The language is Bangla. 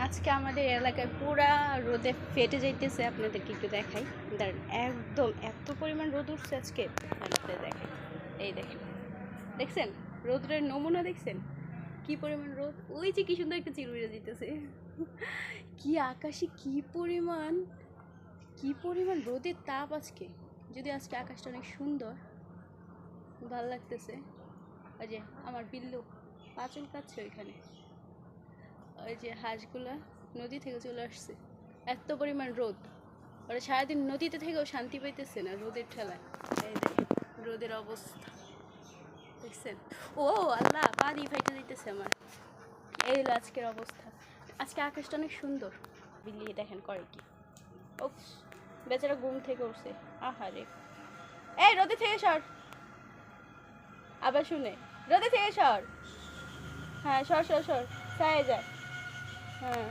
আজকে আমাদের এলাকায় পুরা রোদে ফেটে যাইতেছে। আপনাদেরকে একটু দেখাই, দাঁড়ান। একদম এত পরিমাণ রোদ উঠছে আজকে, আপনাদের দেখাই। এই দেখেন, দেখছেন রোদের নমুনা? দেখছেন কি পরিমাণ রোদ? ওই যে কি সুন্দর একটা চিল উড়ে যেতেছে। কি আকাশে কি পরিমাণ রোদের তাপ আজকে। যদি আজকে আকাশটা অনেক সুন্দর, ভালো লাগতেছে। ওই যে আমার বিল্লু পাঁচল কাচ্ছে ওইখানে, ওই যে হাঁসগুলা নদী থেকে চলে আসছে। এত পরিমাণ রোদ, ওরা সারাদিন নদীতে থেকেও শান্তি পাইতেছে না রোদের ঠেলায়। এই দেখেন রোদের অবস্থা, দেখছেন? ও আল্লাহ, পা দিয়ে ফাইতে দিতেছে আমার। এই হলো আজকের অবস্থা। আজকে আকাশটা অনেক সুন্দর। বিল্লি দেখেন করে কি, ও বেচারা ঘুম থেকে উঠছে। আহারে, এই রোদে থেকে সর। আবার শুনে, রোদে থেকে সর। হ্যাঁ সর সর সর, ছায়া যায়। হ্যাঁ